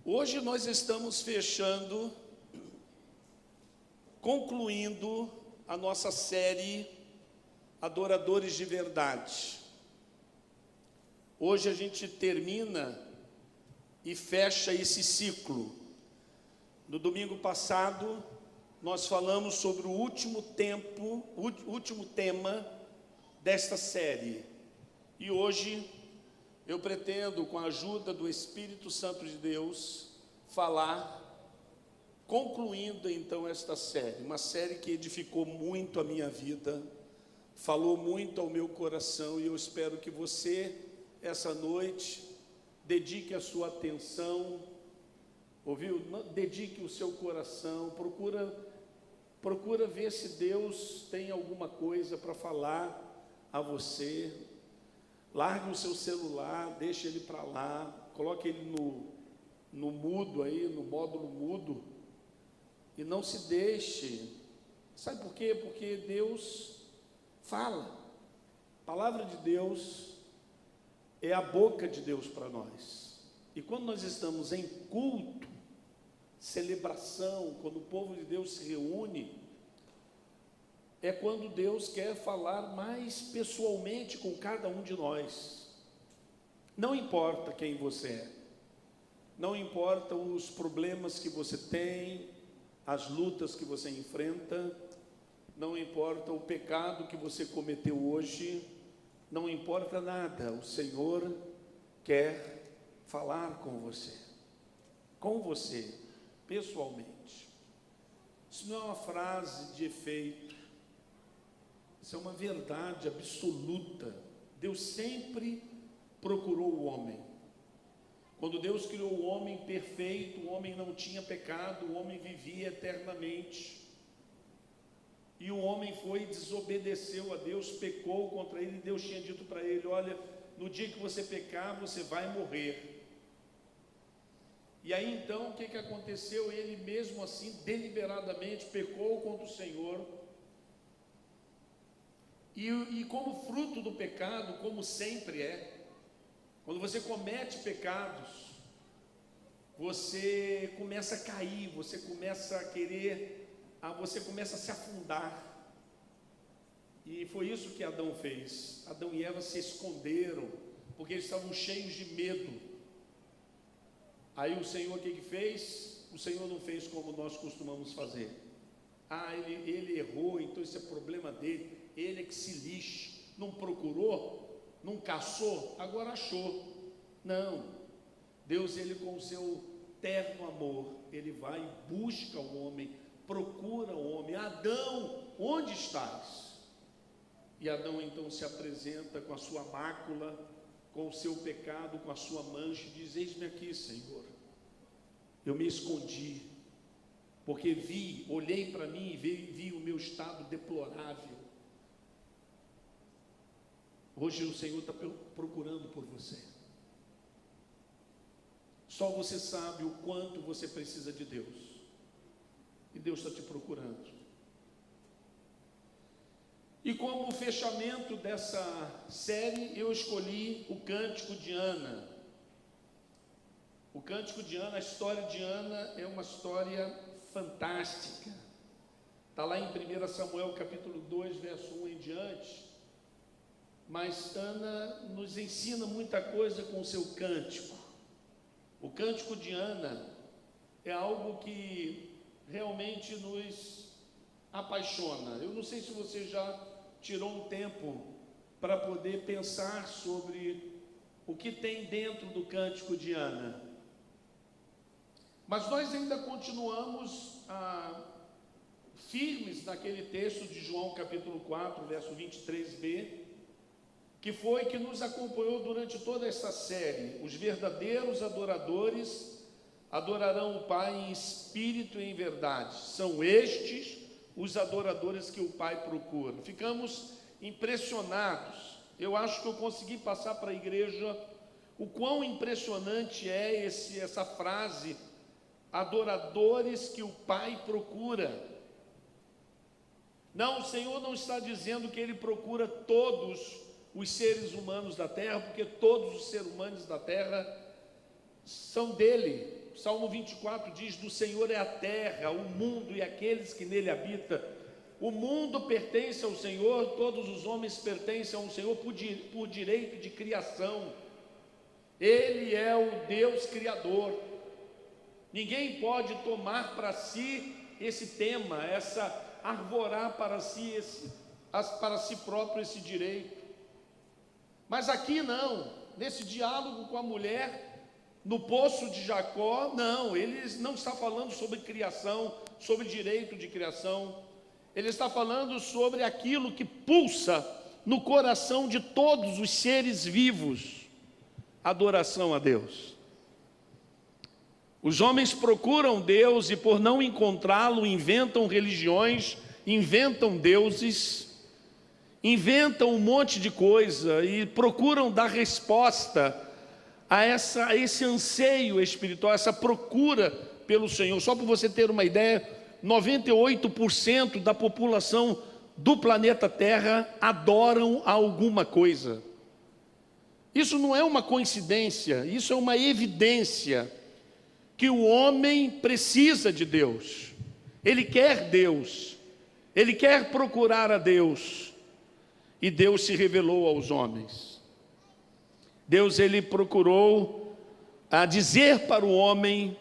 Hoje nós estamos concluindo a nossa série Adoradores de Verdade. Hoje a gente termina e fecha esse ciclo. No domingo passado, nós falamos sobre o último tema desta série. E hoje eu pretendo, com a ajuda do Espírito Santo de Deus, concluindo então esta série, uma série que edificou muito a minha vida, falou muito ao meu coração, e eu espero que você, essa noite, dedique a sua atenção, ouviu? Dedique o seu coração, procura ver se Deus tem alguma coisa para falar a você. Largue o seu celular, deixe ele para lá, coloque ele no mudo aí, no módulo mudo, e não se deixe. Sabe por quê? Porque Deus fala. A palavra de Deus é a boca de Deus para nós. E quando nós estamos em culto, celebração, quando o povo de Deus se reúne, é quando Deus quer falar mais pessoalmente com cada um de nós. Não importa quem você é, não importa os problemas que você tem, as lutas que você enfrenta, não importa o pecado que você cometeu hoje, não importa nada, o Senhor quer falar com você, pessoalmente. Isso não é uma frase de efeito, isso é uma verdade absoluta. Deus sempre procurou o homem. Quando Deus criou o homem perfeito, o homem não tinha pecado, o homem vivia eternamente. E o homem foi e desobedeceu a Deus, pecou contra ele, e Deus tinha dito para ele: olha, no dia que você pecar, você vai morrer. E aí então, o que aconteceu? Ele mesmo assim, deliberadamente, pecou contra o Senhor. E como fruto do pecado, como sempre é, quando você comete pecados, você começa a cair, você começa a se afundar. E foi isso que Adão fez. Adão e Eva se esconderam, porque eles estavam cheios de medo. Aí o Senhor, o que fez? O Senhor não fez como nós costumamos fazer. Ele errou, então esse é problema dele. Ele é que se lixe, não procurou, não caçou, agora achou. Não, Deus, ele com o seu terno amor, ele vai e busca o homem, procura o homem. Adão, onde estás? E Adão então se apresenta com a sua mácula, com o seu pecado, com a sua mancha, e diz: eis-me aqui, Senhor, eu me escondi, porque olhei para mim e vi o meu estado deplorável. Hoje o Senhor está procurando por você. Só você sabe o quanto você precisa de Deus. E Deus está te procurando. E como fechamento dessa série, eu escolhi o Cântico de Ana. O Cântico de Ana, a história de Ana é uma história fantástica. Está lá em 1 Samuel capítulo 2, verso 1 em diante. Mas Ana nos ensina muita coisa com o seu cântico. O cântico de Ana é algo que realmente nos apaixona. Eu não sei se você já tirou um tempo para poder pensar sobre o que tem dentro do cântico de Ana. Mas nós ainda continuamos firmes naquele texto de João capítulo 4, verso 23b, que foi que nos acompanhou durante toda essa série. Os verdadeiros adoradores adorarão o Pai em espírito e em verdade. São estes os adoradores que o Pai procura. Ficamos impressionados. Eu acho que eu consegui passar para a igreja o quão impressionante é essa frase: adoradores que o Pai procura. Não, o Senhor não está dizendo que Ele procura todos os seres humanos da terra, porque todos os seres humanos da terra são dele. Salmo 24 diz: do Senhor é a terra, o mundo e aqueles que nele habitam. O mundo pertence ao Senhor, todos os homens pertencem ao Senhor por direito de criação. Ele é o Deus Criador. Ninguém pode tomar para si esse tema, arvorar para si próprio esse direito. Mas aqui não, nesse diálogo com a mulher, no poço de Jacó, não, ele não está falando sobre criação, sobre direito de criação. Ele está falando sobre aquilo que pulsa no coração de todos os seres vivos: adoração a Deus. Os homens procuram Deus e, por não encontrá-lo, inventam religiões, inventam deuses, inventam um monte de coisa e procuram dar resposta a esse anseio espiritual, essa procura pelo Senhor. Só para você ter uma ideia, 98% da população do planeta Terra adoram a alguma coisa. Isso não é uma coincidência, isso é uma evidência que o homem precisa de Deus. Ele quer Deus, ele quer procurar a Deus, e Deus se revelou aos homens. Deus, ele procurou dizer para o homem,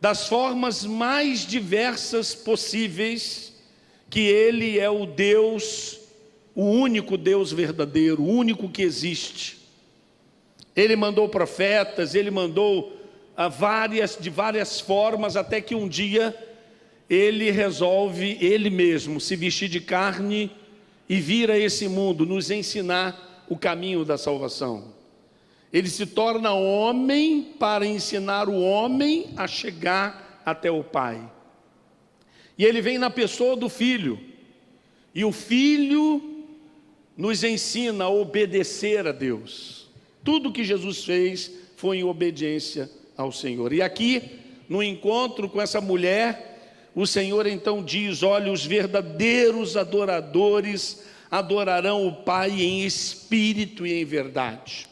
das formas mais diversas possíveis, que ele é o Deus, o único Deus verdadeiro, o único que existe. Ele mandou profetas, ele mandou de várias formas, até que um dia ele resolve, ele mesmo, se vestir de carne e vir a esse mundo, nos ensinar o caminho da salvação. Ele se torna homem para ensinar o homem a chegar até o Pai. E ele vem na pessoa do Filho, e o Filho nos ensina a obedecer a Deus. Tudo que Jesus fez foi em obediência ao Senhor. E aqui, no encontro com essa mulher, o Senhor então diz: olha, os verdadeiros adoradores adorarão o Pai em espírito e em verdade.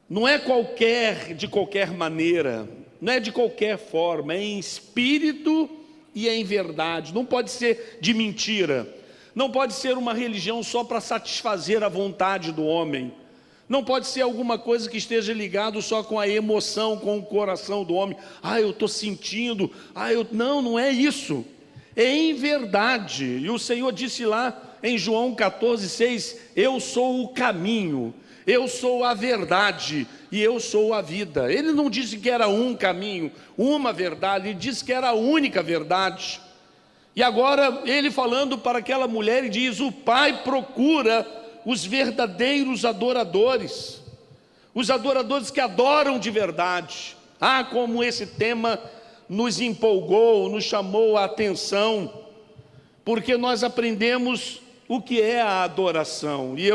Não é de qualquer maneira, não é de qualquer forma, é em espírito e em verdade. Não pode ser de mentira, não pode ser uma religião só para satisfazer a vontade do homem, não pode ser alguma coisa que esteja ligado só com a emoção, com o coração do homem. Eu estou sentindo, não é isso, é em verdade. E o Senhor disse lá em João 14,6, eu sou o caminho, eu sou a verdade e eu sou a vida. Ele não disse que era um caminho, uma verdade, ele disse que era a única verdade. E agora ele falando para aquela mulher, ele diz: o Pai procura os verdadeiros adoradores, os adoradores que adoram de verdade. Como esse tema nos empolgou, nos chamou a atenção, porque nós aprendemos o que é a adoração. E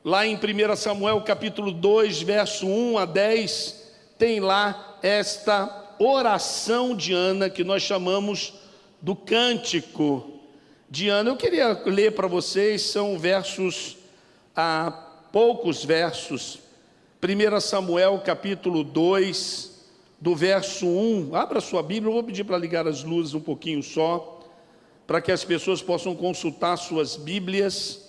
lá em 1 Samuel capítulo 2, verso 1 a 10, tem lá esta oração de Ana, que nós chamamos do cântico de Ana. Eu queria ler para vocês, são poucos versos. 1 Samuel capítulo 2, do verso 1, abra sua Bíblia, eu vou pedir para ligar as luzes um pouquinho só, para que as pessoas possam consultar suas Bíblias.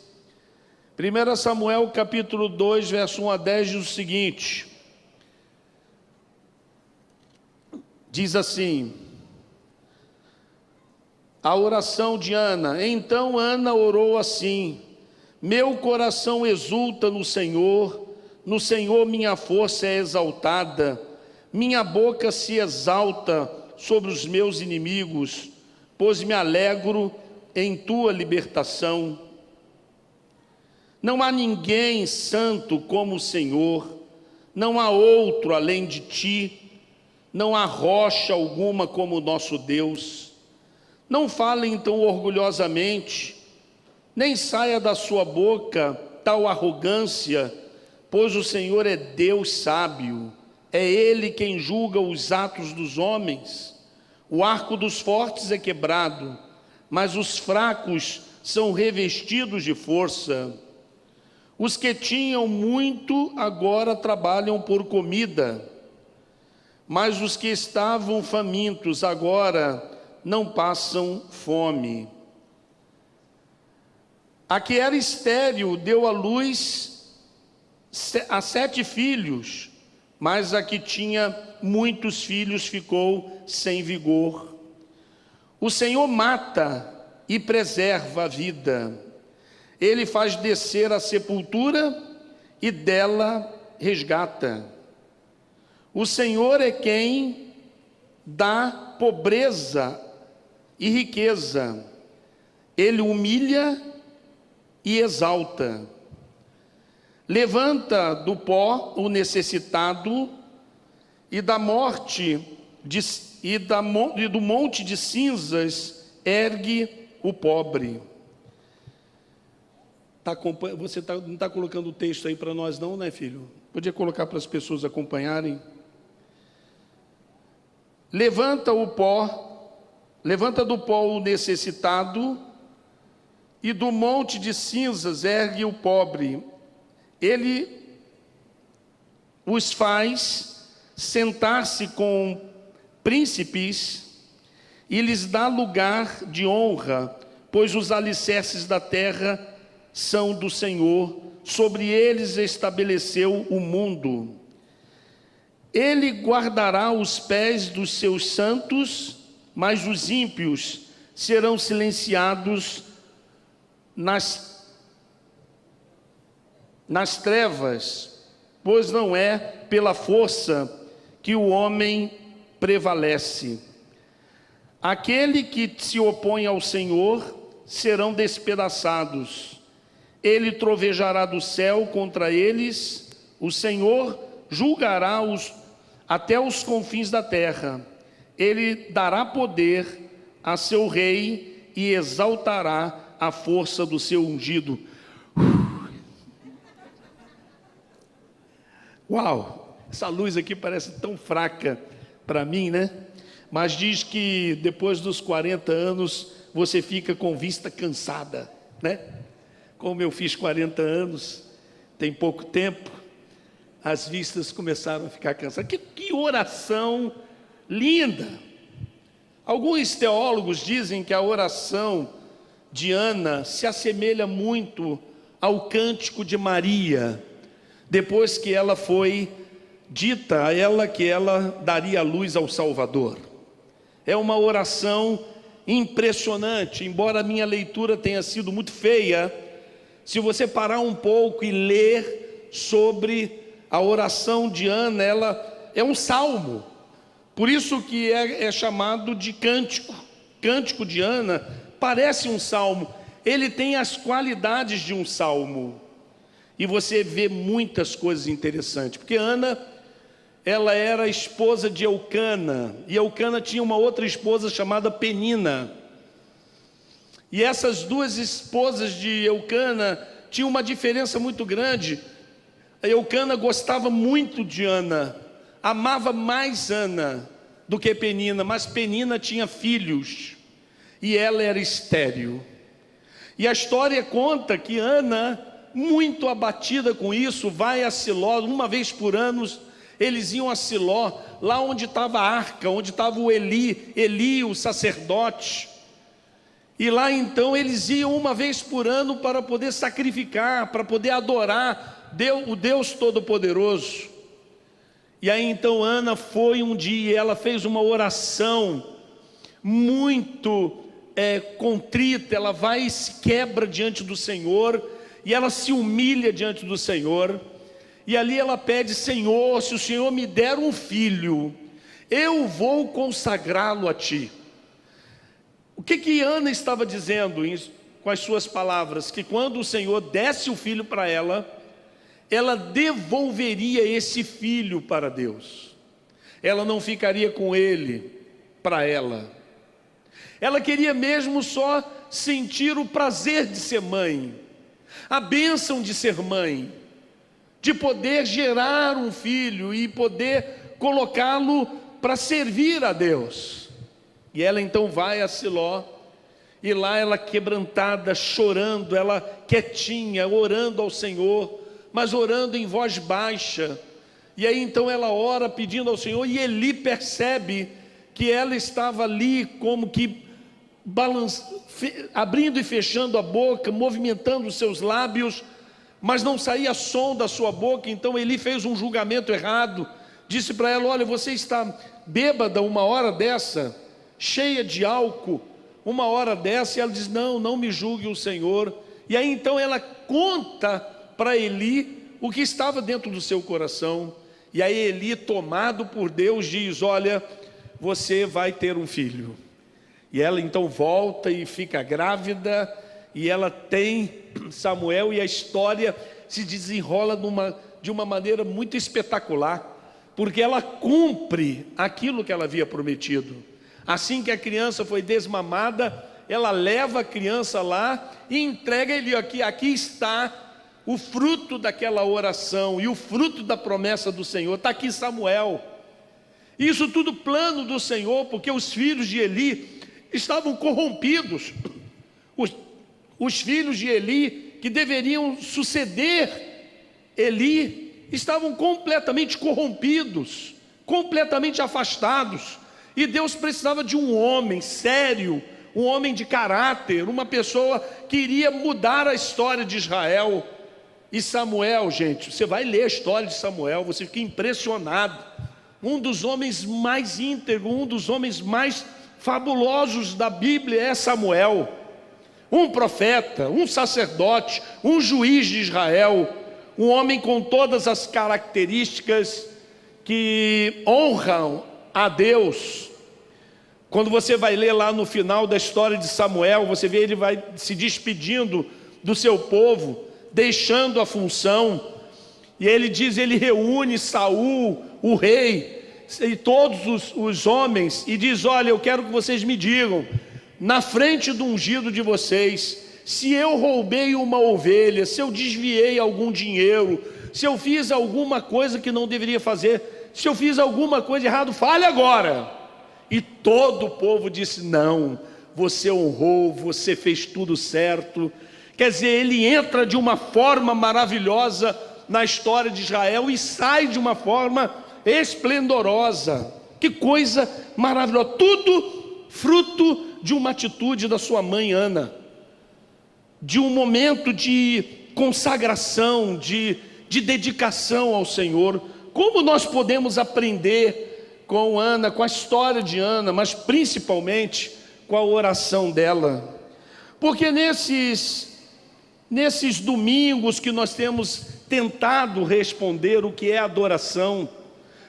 1 Samuel capítulo 2, verso 1 a 10 diz o seguinte, diz assim, a oração de Ana: então Ana orou assim: meu coração exulta no Senhor minha força é exaltada, minha boca se exalta sobre os meus inimigos, pois me alegro em tua libertação. Não há ninguém santo como o Senhor, não há outro além de ti, não há rocha alguma como o nosso Deus. Não fale então orgulhosamente, nem saia da sua boca tal arrogância, pois o Senhor é Deus sábio, é Ele quem julga os atos dos homens. O arco dos fortes é quebrado, mas os fracos são revestidos de força. Os que tinham muito agora trabalham por comida, mas os que estavam famintos agora não passam fome. A que era estéril deu à luz a 7 filhos, mas a que tinha muitos filhos ficou sem vigor. O Senhor mata e preserva a vida. Ele faz descer a sepultura e dela resgata. O Senhor é quem dá pobreza e riqueza. Ele humilha e exalta. Levanta do pó o necessitado e da morte e do monte de cinzas ergue o pobre. Você não está colocando o texto aí para nós não, né, filho? Podia colocar para as pessoas acompanharem. Levanta do pó o necessitado e do monte de cinzas ergue o pobre. Ele os faz sentar-se com príncipes e lhes dá lugar de honra, pois os alicerces da terra são do Senhor, sobre eles estabeleceu o mundo. Ele guardará os pés dos seus santos, mas os ímpios serão silenciados nas trevas, pois não é pela força que o homem prevalece. Aquele que se opõe ao Senhor serão despedaçados. Ele trovejará do céu contra eles, o Senhor julgará até os confins da terra. Ele dará poder a seu rei e exaltará a força do seu ungido. Uau, essa luz aqui parece tão fraca para mim, né? Mas diz que depois dos 40 anos você fica com vista cansada, né? Como eu fiz 40 anos, tem pouco tempo, as vistas começaram a ficar cansadas. Que oração linda! Alguns teólogos dizem que a oração de Ana se assemelha muito ao cântico de Maria, depois que ela foi dita a ela que ela daria luz ao Salvador. É uma oração impressionante, embora a minha leitura tenha sido muito feia. Se você parar um pouco e ler sobre a oração de Ana, ela é um salmo, por isso que é chamado de cântico. Cântico de Ana parece um salmo, ele tem as qualidades de um salmo, e você vê muitas coisas interessantes, porque Ana, ela era esposa de Eucana, e Eucana tinha uma outra esposa chamada Penina, e essas duas esposas de Eucana tinham uma diferença muito grande. A Eucana gostava muito de Ana, amava mais Ana do que Penina, mas Penina tinha filhos, e ela era estéril. E a história conta que Ana, muito abatida com isso, vai a Siló. Uma vez por ano eles iam a Siló, lá onde estava a arca, onde estava o Eli, o sacerdote. E lá então eles iam uma vez por ano para poder sacrificar, para poder adorar o Deus Todo-Poderoso. E aí então Ana foi um dia e ela fez uma oração muito contrita. Ela vai e se quebra diante do Senhor, e ela se humilha diante do Senhor, e ali ela pede: Senhor, se o Senhor me der um filho, eu vou consagrá-lo a Ti. O que Ana estava dizendo com as suas palavras? Que quando o Senhor desse o filho para ela devolveria esse filho para Deus, ela não ficaria com ele para ela. Ela queria mesmo só sentir o prazer de ser mãe, a bênção de ser mãe, de poder gerar um filho e poder colocá-lo para servir a Deus. E ela então vai a Siló, e lá ela quebrantada, chorando, ela quietinha, orando ao Senhor, mas orando em voz baixa. E aí então ela ora pedindo ao Senhor, e Eli percebe que ela estava ali como que abrindo e fechando a boca, movimentando os seus lábios, mas não saía som da sua boca. Então Eli fez um julgamento errado, disse para ela: olha, você está bêbada uma hora dessa, cheia de álcool, uma hora dessa. E ela diz: não me julgue o Senhor. E aí então ela conta para Eli o que estava dentro do seu coração. E aí Eli, tomado por Deus, diz: olha, você vai ter um filho. E ela então volta e fica grávida, e ela tem Samuel, e a história se desenrola de uma maneira muito espetacular, porque ela cumpre aquilo que ela havia prometido. Assim que a criança foi desmamada, ela leva a criança lá e entrega ele: aqui está o fruto daquela oração e o fruto da promessa do Senhor, está aqui Samuel. Isso tudo plano do Senhor, porque os filhos de Eli estavam corrompidos. Os filhos de Eli, que deveriam suceder Eli, estavam completamente corrompidos, completamente afastados. E Deus precisava de um homem sério, um homem de caráter, uma pessoa que iria mudar a história de Israel. E Samuel, gente, você vai ler a história de Samuel, você fica impressionado. Um dos homens mais íntegros, um dos homens mais fabulosos da Bíblia é Samuel. Um profeta, um sacerdote, um juiz de Israel, um homem com todas as características que honram a Deus. Quando você vai ler lá no final da história de Samuel, você vê ele vai se despedindo do seu povo, deixando a função, e ele diz, ele reúne Saul, o rei, e todos os homens, e diz: olha, eu quero que vocês me digam, na frente do ungido de vocês, se eu roubei uma ovelha, se eu desviei algum dinheiro, se eu fiz alguma coisa que não deveria fazer, se eu fiz alguma coisa errada, fale agora. E todo o povo disse: não, você honrou, você fez tudo certo. Quer dizer, ele entra de uma forma maravilhosa na história de Israel e sai de uma forma esplendorosa. Que coisa maravilhosa, tudo fruto de uma atitude da sua mãe Ana, de um momento de consagração, de dedicação ao Senhor. Como nós podemos aprender com Ana, com a história de Ana, mas principalmente com a oração dela? Porque nesses domingos que nós temos tentado responder o que é adoração,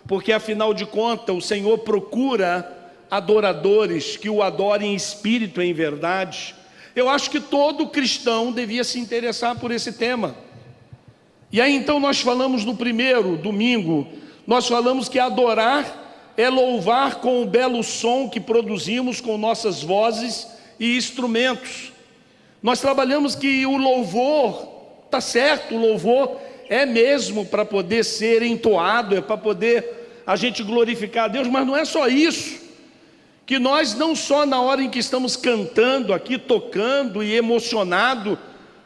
porque afinal de contas o Senhor procura adoradores que o adorem em espírito e em verdade. Eu acho que todo cristão devia se interessar por esse tema. E aí então nós falamos no primeiro domingo, nós falamos que adorar é louvar com o belo som que produzimos com nossas vozes e instrumentos. Nós trabalhamos que o louvor, está certo, o louvor é mesmo para poder ser entoado, é para poder a gente glorificar a Deus, mas não é só isso. Que nós não só na hora em que estamos cantando aqui, tocando e emocionado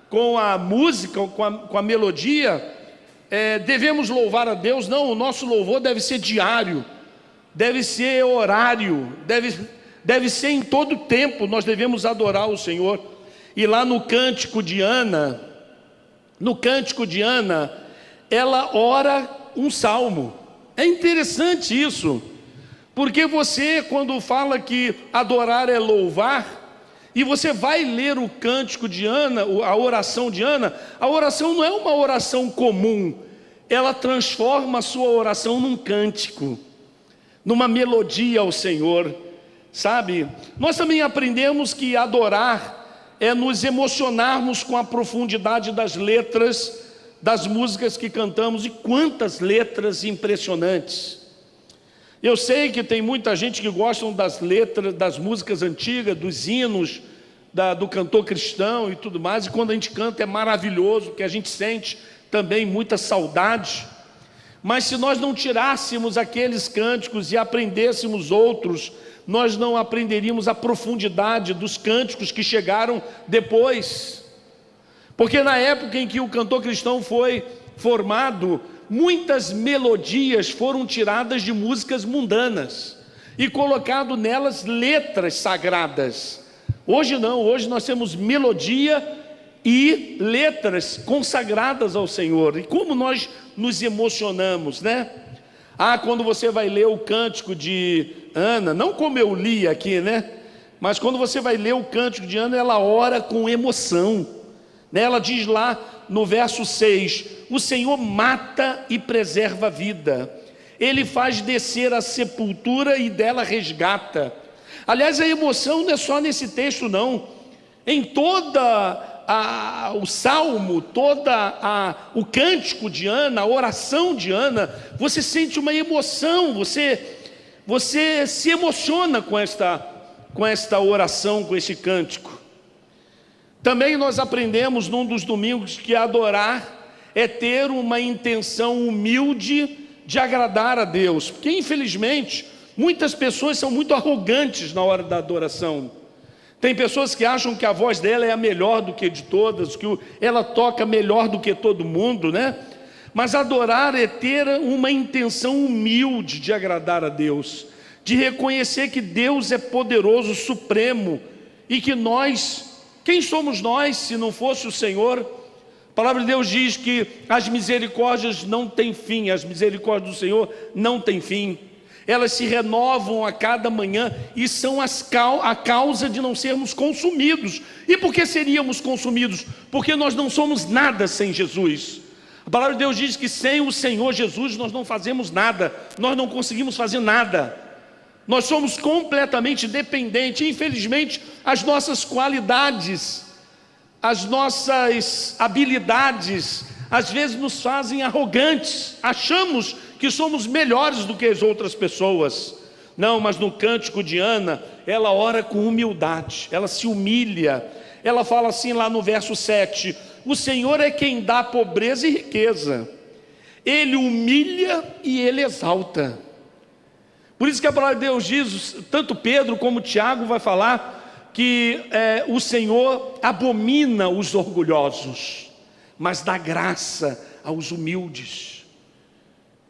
com a música, com a melodia, devemos louvar a Deus. Não, o nosso louvor deve ser diário, deve ser horário, deve ser em todo tempo, nós devemos adorar o Senhor. E lá no Cântico de Ana, ela ora um salmo. É interessante isso, porque você, quando fala que adorar é louvar, e você vai ler o Cântico de Ana, a oração de Ana, a oração não é uma oração comum, ela transforma a sua oração num cântico, numa melodia ao Senhor, sabe? Nós também aprendemos que adorar é nos emocionarmos com a profundidade das letras das músicas que cantamos. E quantas letras impressionantes! Eu sei que tem muita gente que gosta das letras, das músicas antigas, dos hinos, do cantor cristão e tudo mais, e quando a gente canta é maravilhoso, que a gente sente também muita saudade. Mas se nós não tirássemos aqueles cânticos e aprendêssemos outros, nós não aprenderíamos a profundidade dos cânticos que chegaram depois. Porque na época em que o cantor cristão foi formado, muitas melodias foram tiradas de músicas mundanas e colocado nelas letras sagradas. Hoje não, hoje nós temos melodia e letras consagradas ao Senhor. E como nós nos emocionamos, né? Quando você vai ler o cântico de Ana, não como eu li aqui, né? Mas quando você vai ler o cântico de Ana, ela ora com emoção, né? Ela diz lá no verso 6, o Senhor mata e preserva a vida, Ele faz descer a sepultura e dela resgata. Aliás, a emoção não é só nesse texto não, em toda o salmo, o cântico de Ana, a oração de Ana, você sente uma emoção, você se emociona com esta oração, com este cântico. Também nós aprendemos num dos domingos que adorar é ter uma intenção humilde de agradar a Deus, porque infelizmente muitas pessoas são muito arrogantes na hora da adoração. Tem pessoas que acham que a voz dela é a melhor do que de todas, que ela toca melhor do que todo mundo, né? Mas adorar é ter uma intenção humilde de agradar a Deus, de reconhecer que Deus é poderoso, supremo, e que quem somos nós se não fosse o Senhor? A palavra de Deus diz que as misericórdias não têm fim, as misericórdias do Senhor não têm fim. Elas se renovam a cada manhã e são a causa de não sermos consumidos. E por que seríamos consumidos? Porque nós não somos nada sem Jesus. A palavra de Deus diz que sem o Senhor Jesus nós não fazemos nada, nós não conseguimos fazer nada. Nós somos completamente dependentes. Infelizmente, as nossas qualidades, as nossas habilidades, às vezes nos fazem arrogantes, achamos que somos melhores do que as outras pessoas. Não, mas no cântico de Ana, ela ora com humildade, ela se humilha. Ela fala assim lá no verso 7, o Senhor é quem dá pobreza e riqueza, Ele humilha e Ele exalta. Por isso que a palavra de Deus diz, tanto Pedro como Tiago vai falar, que o Senhor abomina os orgulhosos, mas dá graça aos humildes.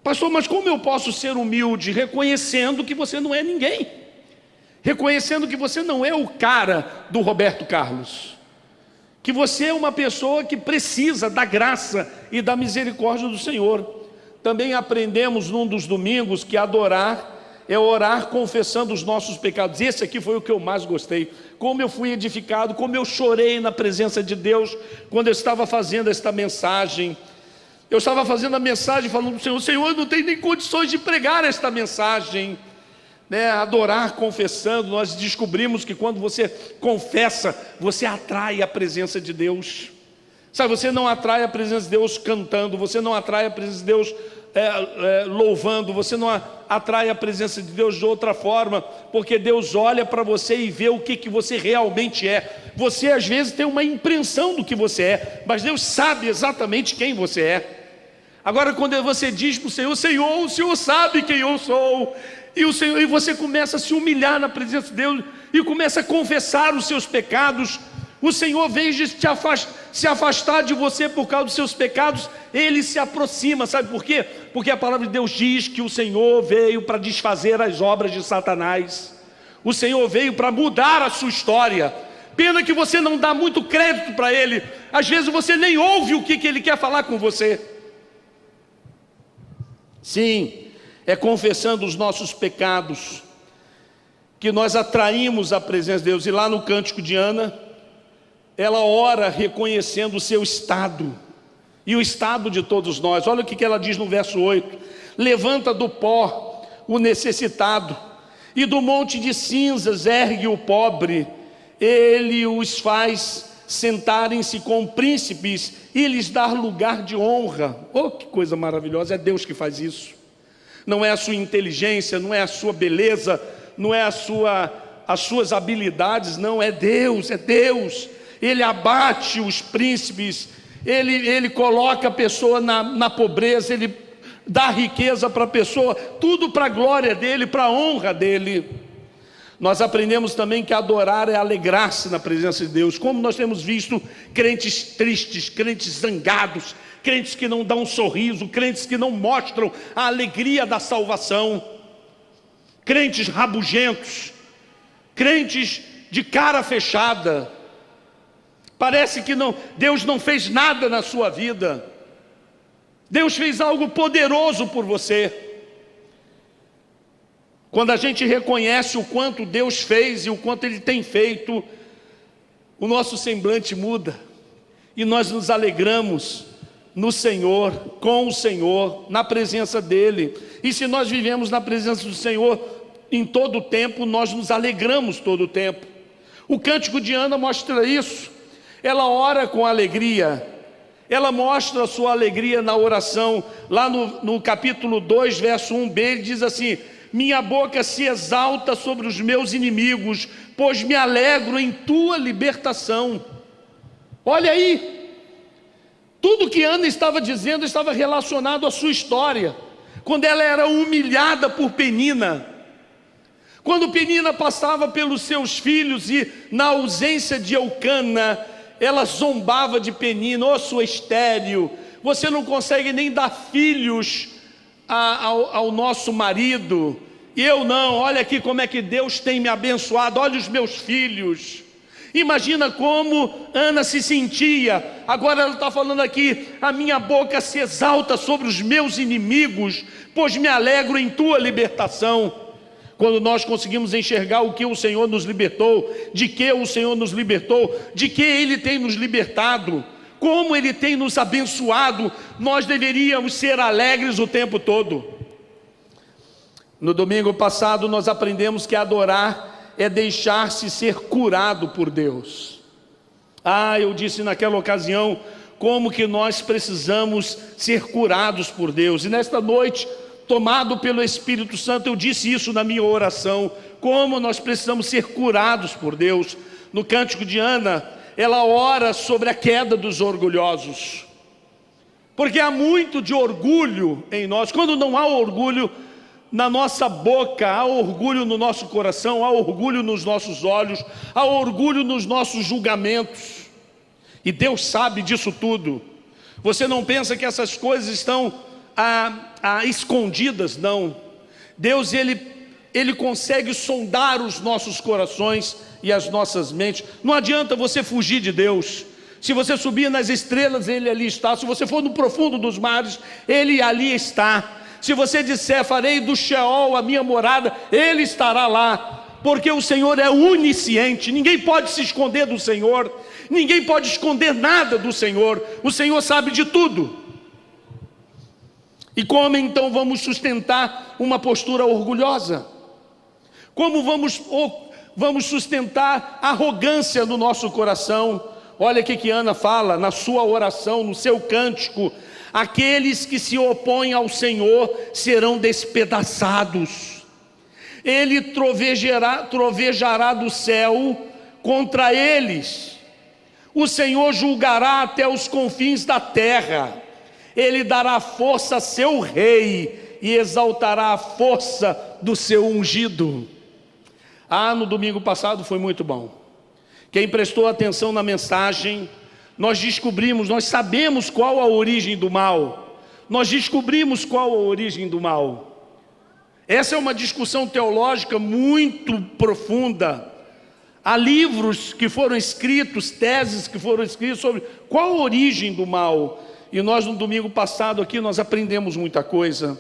Pastor, mas como eu posso ser humilde? Reconhecendo que você não é ninguém, reconhecendo que você não é o cara do Roberto Carlos, que você é uma pessoa que precisa da graça e da misericórdia do Senhor. Também aprendemos num dos domingos que adorar é orar confessando os nossos pecados. Esse aqui foi o que eu mais gostei. Como eu fui edificado, como eu chorei na presença de Deus quando eu estava fazendo esta mensagem. Eu estava fazendo a mensagem falando para o Senhor, eu não tenho nem condições de pregar esta mensagem, né? Adorar confessando, nós descobrimos que quando você confessa, você atrai a presença de Deus. Sabe, você não atrai a presença de Deus cantando, você não atrai a presença de Deus louvando, você não atrai a presença de Deus de outra forma, porque Deus olha para você e vê o que você realmente é. Você às vezes tem uma impressão do que você é, mas Deus sabe exatamente quem você é. Agora quando você diz para o Senhor, o Senhor sabe quem eu sou, e você começa a se humilhar na presença de Deus, e começa a confessar os seus pecados, o Senhor, em vez de se afastar de você por causa dos seus pecados, Ele se aproxima. Sabe por quê? Porque a palavra de Deus diz que o Senhor veio para desfazer as obras de Satanás. O Senhor veio para mudar a sua história. Pena que você não dá muito crédito para Ele. Às vezes você nem ouve o que Ele quer falar com você. Sim, é confessando os nossos pecados que nós atraímos a presença de Deus. E lá no cântico de Ana, ela ora reconhecendo o seu estado e o estado de todos nós. Olha o que ela diz no verso 8: levanta do pó o necessitado, e do monte de cinzas ergue o pobre. Ele os faz sentarem-se com príncipes e lhes dar lugar de honra. Oh, que coisa maravilhosa, é Deus que faz isso. Não é a sua inteligência, não é a sua beleza, não é as suas habilidades, não, é Deus, é Deus. Ele abate os príncipes, ele coloca a pessoa na pobreza, Ele dá riqueza para a pessoa, tudo para a glória dEle, para a honra dEle. Nós aprendemos também que adorar é alegrar-se na presença de Deus. Como nós temos visto crentes tristes, crentes zangados, crentes que não dão um sorriso, crentes que não mostram a alegria da salvação, crentes rabugentos, crentes de cara fechada. Parece que Deus não fez nada na sua vida. Deus fez algo poderoso por você. Quando a gente reconhece o quanto Deus fez e o quanto Ele tem feito, o nosso semblante muda. E nós nos alegramos no Senhor, com o Senhor, na presença dEle. E se nós vivemos na presença do Senhor em todo o tempo, nós nos alegramos todo o tempo. O cântico de Ana mostra isso. Ela ora com alegria. Ela mostra a sua alegria na oração. Lá no capítulo 2, verso 1b, ele diz assim: minha boca se exalta sobre os meus inimigos, pois me alegro em tua libertação. Olha aí, tudo que Ana estava dizendo estava relacionado à sua história, quando ela era humilhada por Penina, quando Penina passava pelos seus filhos e na ausência de Eucana, ela zombava de Penina: ô sua estéril, você não consegue nem dar filhos ao nosso marido, e eu não, olha aqui como é que Deus tem me abençoado, olha os meus filhos. Imagina como Ana se sentia. Agora ela está falando aqui: a minha boca se exalta sobre os meus inimigos, pois me alegro em tua libertação. Quando nós conseguimos enxergar o que o Senhor nos libertou, de que o Senhor nos libertou, de que Ele tem nos libertado, como Ele tem nos abençoado, nós deveríamos ser alegres o tempo todo. No domingo passado nós aprendemos que adorar é deixar-se ser curado por Deus. Eu disse naquela ocasião como que nós precisamos ser curados por Deus. E nesta noite, tomado pelo Espírito Santo, eu disse isso na minha oração, como nós precisamos ser curados por Deus. No cântico de Ana, ela ora sobre a queda dos orgulhosos, porque há muito de orgulho em nós. Quando não há orgulho na nossa boca, há orgulho no nosso coração, há orgulho nos nossos olhos, há orgulho nos nossos julgamentos, e Deus sabe disso tudo. Você não pensa que essas coisas estão escondidas? Não. Deus ele consegue sondar os nossos corações e as nossas mentes. Não adianta você fugir de Deus. Se você subir nas estrelas, Ele ali está. Se você for no profundo dos mares, Ele ali está. Se você disser: farei do Sheol a minha morada, Ele estará lá, porque o Senhor é onisciente. Ninguém pode se esconder do Senhor, ninguém pode esconder nada do Senhor. O Senhor sabe de tudo. E como então vamos sustentar uma postura orgulhosa? Como vamos sustentar arrogância no nosso coração? Olha o que Ana fala na sua oração, no seu cântico: aqueles que se opõem ao Senhor serão despedaçados. Ele trovejará do céu contra eles. O Senhor julgará até os confins da terra. Ele dará força a seu rei e exaltará a força do seu ungido. No domingo passado foi muito bom. Quem prestou atenção na mensagem, nós sabemos qual a origem do mal. Nós descobrimos qual a origem do mal. Essa é uma discussão teológica muito profunda. Há livros que foram escritos, teses que foram escritas sobre qual a origem do mal. E nós no domingo passado aqui nós aprendemos muita coisa.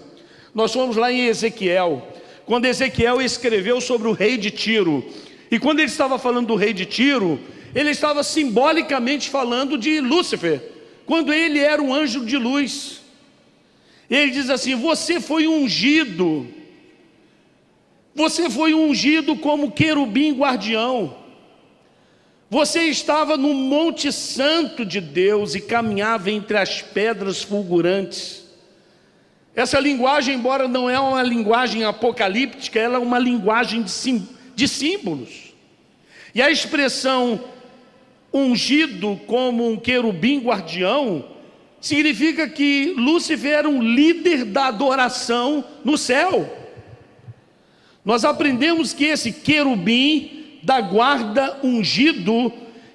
Nós fomos lá em Ezequiel, quando Ezequiel escreveu sobre o rei de Tiro. E quando ele estava falando do rei de Tiro, ele estava simbolicamente falando de Lúcifer, quando ele era um anjo de luz. Ele diz assim: você foi ungido como querubim guardião. Você estava no monte santo de Deus e caminhava entre as pedras fulgurantes. Essa linguagem, embora não é uma linguagem apocalíptica, ela é uma linguagem de símbolos. E a expressão ungido como um querubim guardião significa que Lúcifer era um líder da adoração no céu. Nós aprendemos que esse querubim da guarda ungido,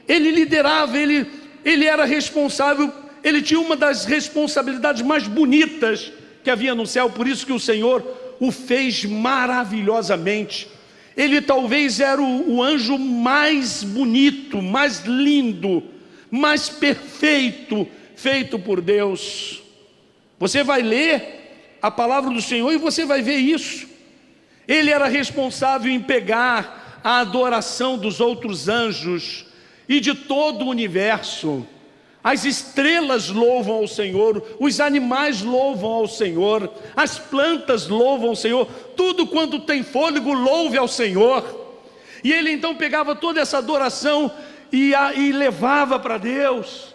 ele liderava, ele era responsável, ele tinha uma das responsabilidades mais bonitas que havia no céu, por isso que o Senhor o fez maravilhosamente. Ele talvez era o anjo mais bonito, mais lindo, mais perfeito, feito por Deus. Você vai ler a palavra do Senhor e você vai ver isso. Ele era responsável em pegar a adoração dos outros anjos e de todo o universo. As estrelas louvam ao Senhor, os animais louvam ao Senhor, as plantas louvam ao Senhor, tudo quanto tem fôlego louve ao Senhor. E ele então pegava toda essa adoração e levava para Deus.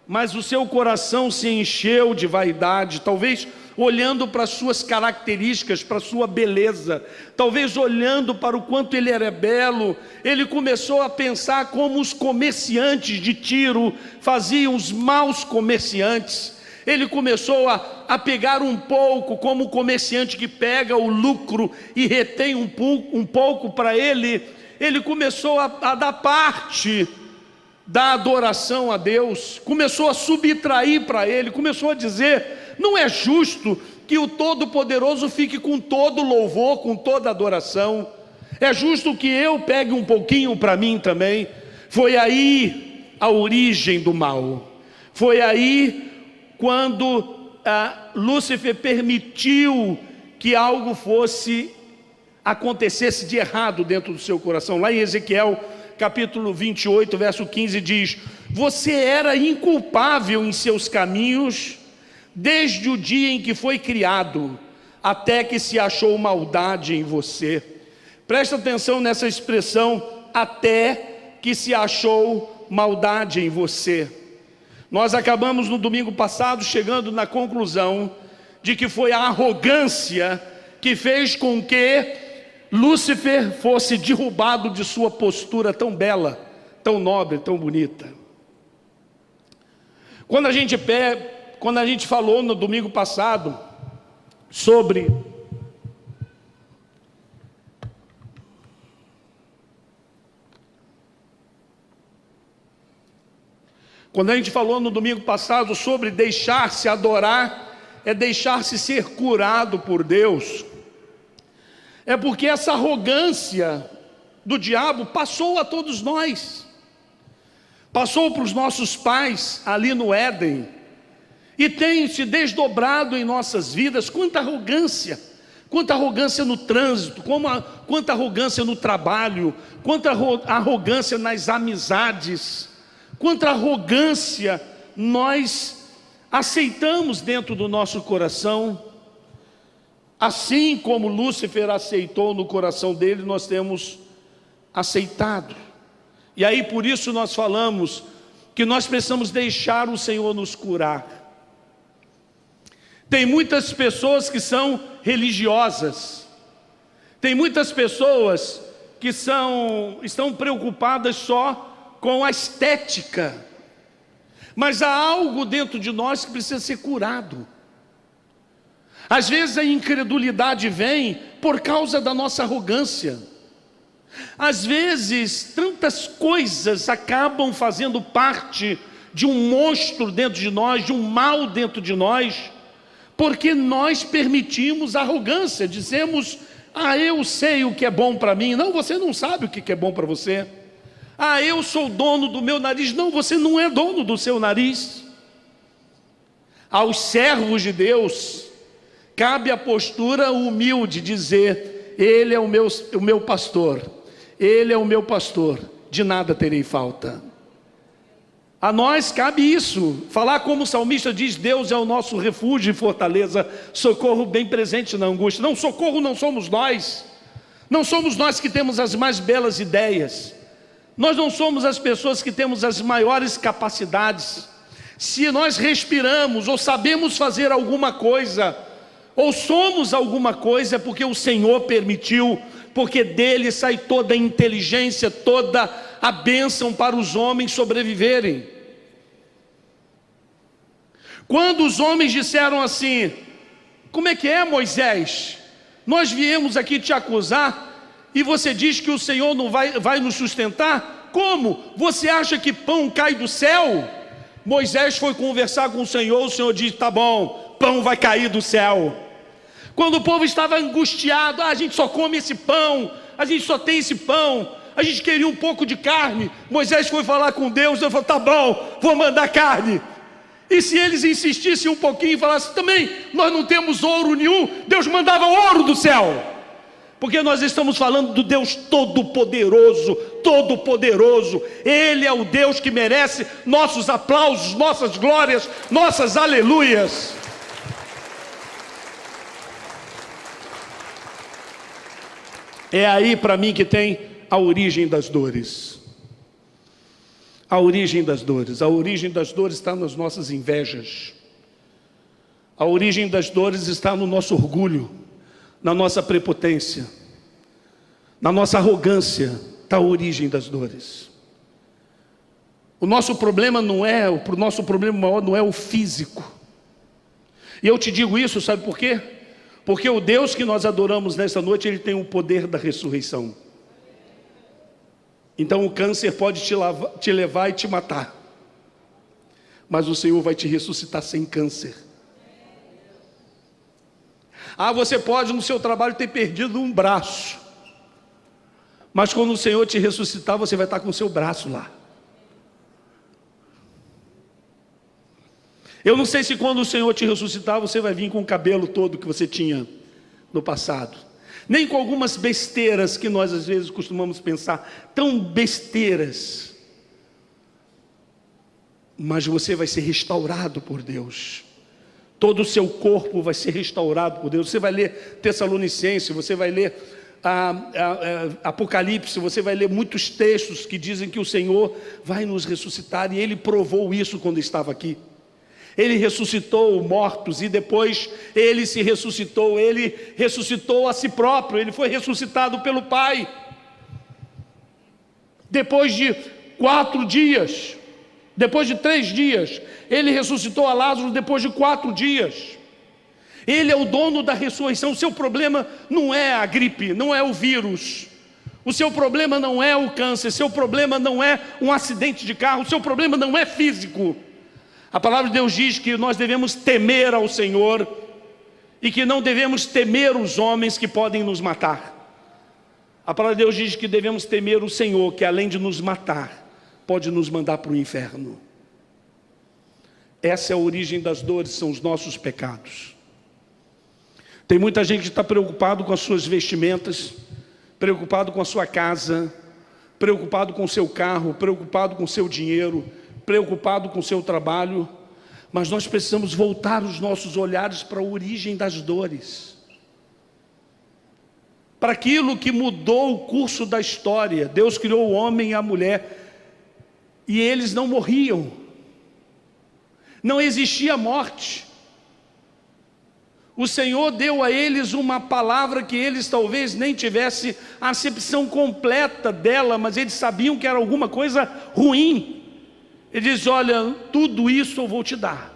Mas o seu coração se encheu de vaidade, talvez olhando para as suas características, para a sua beleza, talvez olhando para o quanto ele era belo. Ele começou a pensar como os comerciantes de Tiro faziam, os maus comerciantes. Ele começou a pegar um pouco, como o comerciante que pega o lucro e retém um pouco para ele. Ele começou a dar parte da adoração a Deus, começou a subtrair para ele, começou a dizer: não é justo que o Todo-Poderoso fique com todo louvor, com toda adoração, é justo que eu pegue um pouquinho para mim também. Foi aí a origem do mal, foi aí quando Lúcifer permitiu que algo acontecesse de errado dentro do seu coração. Lá em Ezequiel capítulo 28, verso 15 diz: você era inculpável em seus caminhos, desde o dia em que foi criado, até que se achou maldade em você. Presta atenção nessa expressão, até que se achou maldade em você. Nós acabamos no domingo passado chegando na conclusão de que foi a arrogância que fez com que Lúcifer fosse derrubado de sua postura tão bela, tão nobre, tão bonita. Quando a gente falou no domingo passado sobre deixar-se adorar, é deixar-se ser curado por Deus. É porque essa arrogância do diabo passou a todos nós, passou para os nossos pais ali no Éden, e tem se desdobrado em nossas vidas. Quanta arrogância no trânsito, quanta arrogância no trabalho, quanta arrogância nas amizades, quanta arrogância nós aceitamos dentro do nosso coração. Assim como Lúcifer aceitou no coração dele, nós temos aceitado. E aí por isso nós falamos que nós precisamos deixar o Senhor nos curar. Tem muitas pessoas que são religiosas, tem muitas pessoas que estão preocupadas só com a estética, mas há algo dentro de nós que precisa ser curado. Às vezes a incredulidade vem por causa da nossa arrogância. Às vezes tantas coisas acabam fazendo parte de um monstro dentro de nós, de um mal dentro de nós, porque nós permitimos a arrogância. Dizemos: eu sei o que é bom para mim. Não, você não sabe o que é bom para você. Eu sou dono do meu nariz. Não, você não é dono do seu nariz. Aos servos de Deus cabe a postura humilde, dizer: Ele é o meu pastor, Ele é o meu pastor, de nada terei falta. A nós cabe isso, falar como o salmista diz: Deus é o nosso refúgio e fortaleza, socorro bem presente na angústia. Não, socorro não somos nós, não somos nós que temos as mais belas ideias, nós não somos as pessoas que temos as maiores capacidades. Se nós respiramos ou sabemos fazer alguma coisa, ou somos alguma coisa, é porque o Senhor permitiu, porque dele sai toda a inteligência, toda a bênção para os homens sobreviverem. Quando os homens disseram assim: como é que é, Moisés? Nós viemos aqui te acusar e você diz que o Senhor não vai nos sustentar? Como? Você acha que pão cai do céu? Moisés foi conversar com o Senhor disse: tá bom, pão vai cair do céu. Quando o povo estava angustiado, a gente só come esse pão, a gente só tem esse pão, a gente queria um pouco de carne. Moisés foi falar com Deus, Deus falou: tá bom, vou mandar carne. E se eles insistissem um pouquinho e falassem também, nós não temos ouro nenhum, Deus mandava ouro do céu. Porque nós estamos falando do Deus Todo-Poderoso, Todo-Poderoso. Ele é o Deus que merece nossos aplausos, nossas glórias, nossas aleluias. É aí para mim que tem a origem das dores. A origem das dores. A origem das dores está nas nossas invejas. A origem das dores está no nosso orgulho, na nossa prepotência, na nossa arrogância. Está a origem das dores. O nosso problema maior não é o físico. E eu te digo isso, sabe por quê? Porque o Deus que nós adoramos nesta noite, Ele tem o poder da ressurreição. Então o câncer pode te levar e te matar, mas o Senhor vai te ressuscitar sem câncer. Você pode no seu trabalho ter perdido um braço, mas quando o Senhor te ressuscitar, você vai estar com o seu braço lá. Eu não sei se quando o Senhor te ressuscitar, você vai vir com o cabelo todo que você tinha no passado, nem com algumas besteiras que nós às vezes costumamos pensar, tão besteiras, mas você vai ser restaurado por Deus. Todo o seu corpo vai ser restaurado por Deus. Você vai ler Tessalonicenses, você vai ler Apocalipse, você vai ler muitos textos que dizem que o Senhor vai nos ressuscitar, e Ele provou isso quando estava aqui. Ele ressuscitou mortos e depois Ele se ressuscitou, Ele ressuscitou a si próprio, Ele foi ressuscitado pelo Pai. Depois de 4 dias, depois de 3 dias, Ele ressuscitou a Lázaro depois de 4 dias. Ele é o dono da ressurreição. O seu problema não é a gripe, não é o vírus. O seu problema não é o câncer, o seu problema não é um acidente de carro, o seu problema não é físico. A palavra de Deus diz que nós devemos temer ao Senhor e que não devemos temer os homens que podem nos matar. A palavra de Deus diz que devemos temer o Senhor, que além de nos matar, pode nos mandar para o inferno. Essa é a origem das dores, são os nossos pecados. Tem muita gente que está preocupado com as suas vestimentas, preocupado com a sua casa, preocupado com o seu carro, preocupado com o seu dinheiro, preocupado com o seu trabalho, mas nós precisamos voltar os nossos olhares para a origem das dores, para aquilo que mudou o curso da história. Deus criou o homem e a mulher, e eles não morriam, não existia morte. O Senhor deu a eles uma palavra que eles talvez nem tivessem a acepção completa dela, mas eles sabiam que era alguma coisa ruim. Ele diz: olha, tudo isso eu vou te dar,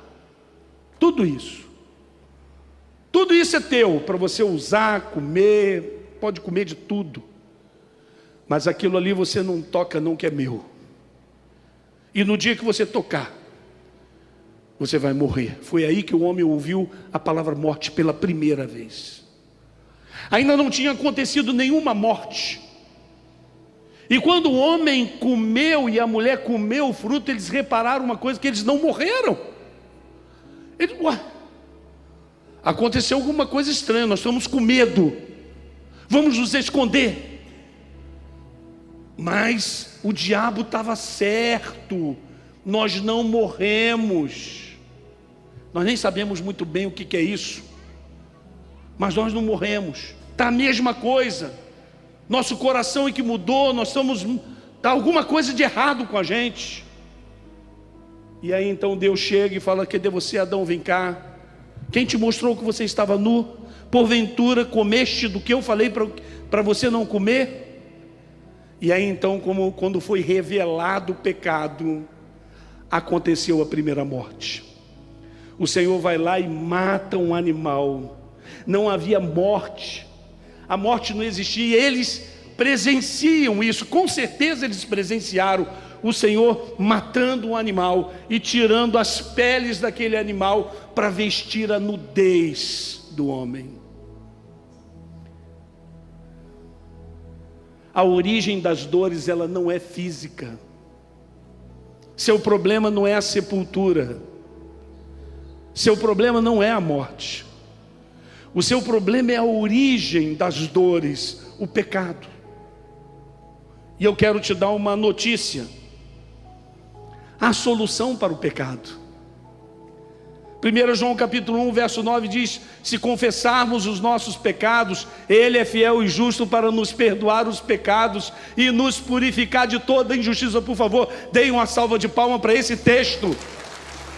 tudo isso é teu, para você usar, comer, pode comer de tudo, mas aquilo ali você não toca não, que é meu, e no dia que você tocar, você vai morrer. Foi aí que o homem ouviu a palavra morte pela primeira vez. Ainda não tinha acontecido nenhuma morte, e quando o homem comeu e a mulher comeu o fruto, eles repararam uma coisa, que eles não morreram. Aconteceu alguma coisa estranha, nós estamos com medo, vamos nos esconder. Mas o diabo estava certo, nós não morremos. Nós nem sabemos muito bem o que é isso, mas nós não morremos. Está a mesma coisa. Nosso coração é que mudou, está alguma coisa de errado com a gente. E aí então Deus chega e fala: cadê você, Adão? Vem cá. Quem te mostrou que você estava nu? Porventura comeste do que eu falei para você não comer? E aí então, quando foi revelado o pecado, aconteceu a primeira morte. O Senhor vai lá e mata um animal. Não havia morte, a morte não existia. Eles presenciam isso. Com certeza eles presenciaram o Senhor matando um animal e tirando as peles daquele animal para vestir a nudez do homem. A origem das dores, ela não é física. Seu problema não é a sepultura. Seu problema não é a morte. O seu problema é a origem das dores, o pecado. E eu quero te dar uma notícia. Há solução para o pecado. 1 João capítulo 1, verso 9 diz: se confessarmos os nossos pecados, Ele é fiel e justo para nos perdoar os pecados e nos purificar de toda injustiça. Por favor, deem uma salva de palmas para esse texto.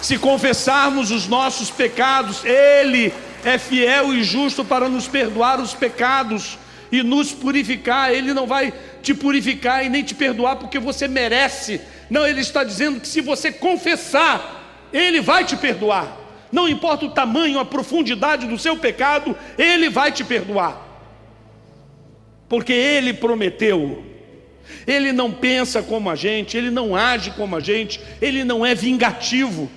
Se confessarmos os nossos pecados, Ele é fiel e justo para nos perdoar os pecados e nos purificar. Ele não vai te purificar e nem te perdoar porque você merece. Não, Ele está dizendo que se você confessar, Ele vai te perdoar. Não importa o tamanho, a profundidade do seu pecado, Ele vai te perdoar. Porque Ele prometeu. Ele não pensa como a gente, Ele não age como a gente, Ele não é vingativo.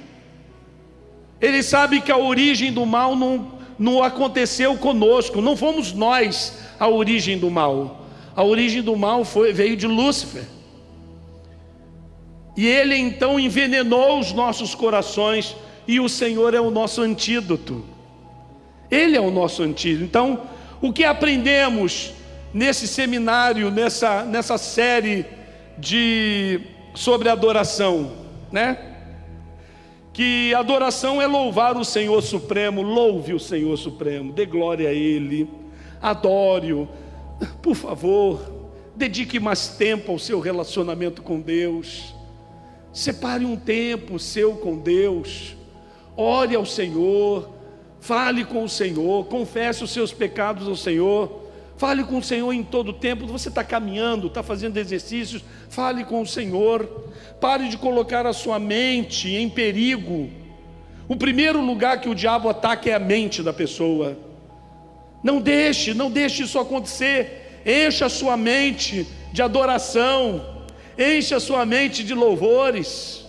Ele sabe que a origem do mal não aconteceu conosco, não fomos nós a origem do mal. A origem do mal veio de Lúcifer. E ele então envenenou os nossos corações, e o Senhor é o nosso antídoto. Ele é o nosso antídoto. Então, o que aprendemos nesse seminário, nessa série sobre adoração, né? Que adoração é louvar o Senhor Supremo. Louve o Senhor Supremo, dê glória a Ele, adore-o. Por favor, dedique mais tempo ao seu relacionamento com Deus. Separe um tempo seu com Deus. Ore ao Senhor, fale com o Senhor, confesse os seus pecados ao Senhor. Fale com o Senhor em todo tempo. Você está caminhando, está fazendo exercícios, fale com o Senhor. Pare de colocar a sua mente em perigo. O primeiro lugar que o diabo ataca é a mente da pessoa. Não deixe isso acontecer. Encha a sua mente de adoração, encha a sua mente de louvores.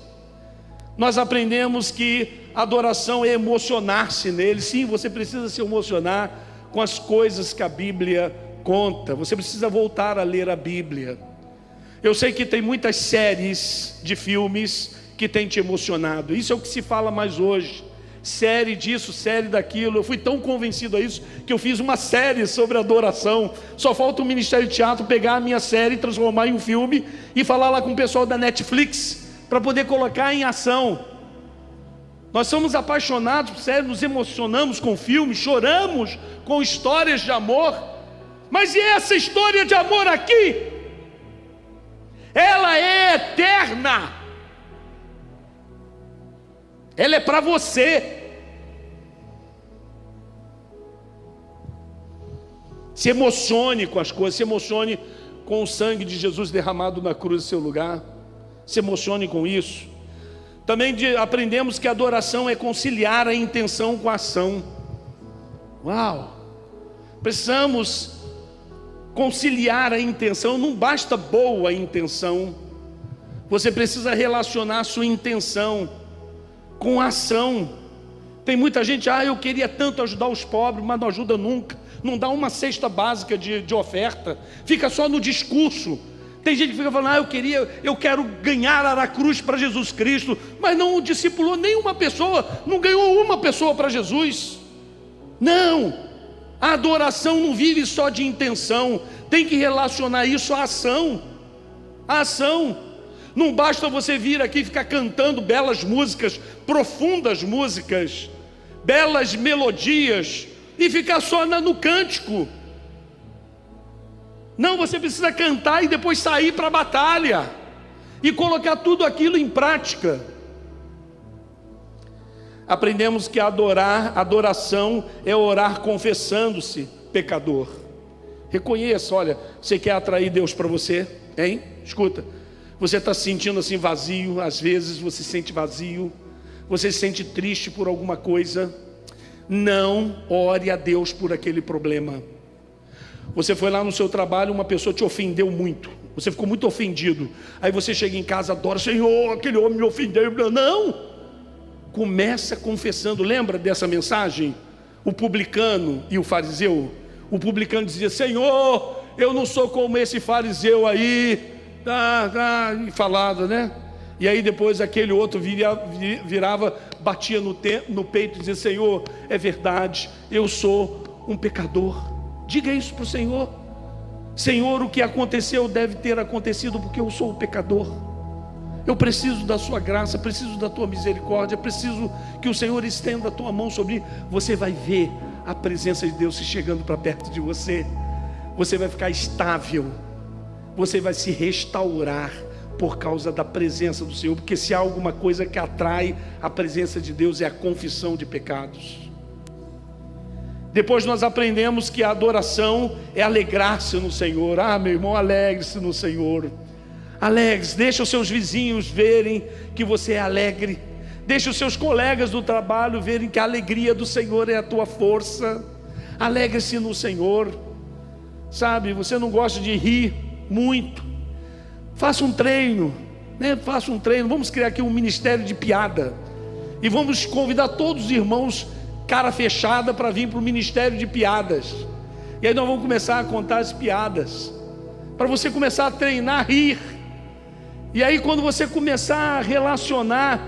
Nós aprendemos que adoração é emocionar-se nele. Sim, você precisa se emocionar com as coisas que a Bíblia conta. Você precisa voltar a ler a Bíblia. Eu sei que tem muitas séries de filmes que têm te emocionado. Isso é o que se fala mais hoje. Série disso, série daquilo. Eu fui tão convencido a isso que eu fiz uma série sobre adoração. Só falta o Ministério de Teatro pegar a minha série, transformar em um filme e falar lá com o pessoal da Netflix para poder colocar em ação. Nós somos apaixonados por série, nos emocionamos com filmes, choramos com histórias de amor. Mas e essa história de amor aqui? Ela é eterna. Ela é para você. Se emocione com as coisas, se emocione com o sangue de Jesus derramado na cruz em seu lugar. Se emocione com isso. Também aprendemos que a adoração é conciliar a intenção com a ação. Uau! Precisamos conciliar a intenção. Não basta boa intenção. Você precisa relacionar a sua intenção com a ação. Tem muita gente, eu queria tanto ajudar os pobres, mas não ajuda nunca. Não dá uma cesta básica de oferta. Fica só no discurso. Tem gente que fica falando, eu quero ganhar Aracruz para Jesus Cristo, mas não discipulou nenhuma pessoa, não ganhou uma pessoa para Jesus. Não, a adoração não vive só de intenção, tem que relacionar isso à ação. A ação, não basta você vir aqui e ficar cantando belas músicas, profundas músicas, belas melodias, e ficar só no cântico. Não, você precisa cantar e depois sair para a batalha e colocar tudo aquilo em prática. Aprendemos que adoração é orar confessando-se pecador. Reconheça, olha, você quer atrair Deus para você? Hein? Escuta, você está se sentindo assim vazio, às vezes você se sente vazio, você se sente triste por alguma coisa. Não ore a Deus por aquele problema. Você foi lá no seu trabalho, uma pessoa te ofendeu muito, você ficou muito ofendido. Aí você chega em casa, adora: Senhor, aquele homem me ofendeu. Não, começa confessando. Lembra dessa mensagem? O publicano e o fariseu. O publicano dizia: Senhor, eu não sou como esse fariseu aí, e falava, né? E aí depois aquele outro virava, batia no peito e dizia: Senhor, é verdade, eu sou um pecador. Diga isso para o Senhor: Senhor, o que aconteceu deve ter acontecido porque eu sou o pecador. Eu preciso da sua graça, preciso da tua misericórdia, preciso que o Senhor estenda a tua mão sobre mim. Você vai ver a presença de Deus se chegando para perto de você. Você vai ficar estável, você vai se restaurar por causa da presença do Senhor. Porque se há alguma coisa que atrai a presença de Deus, é a confissão de pecados. Depois nós aprendemos que a adoração é alegrar-se no Senhor. Meu irmão, alegre-se no Senhor. Alegre-se, deixa os seus vizinhos verem que você é alegre. Deixa os seus colegas do trabalho verem que a alegria do Senhor é a tua força. Alegre-se no Senhor. Sabe, você não gosta de rir muito, faça um treino, né? Faça um treino. Vamos criar aqui um ministério de piada. E vamos convidar todos os irmãos cara fechada para vir para o ministério de piadas. E aí nós vamos começar a contar as piadas, para você começar a treinar a rir. E aí quando você começar a relacionar,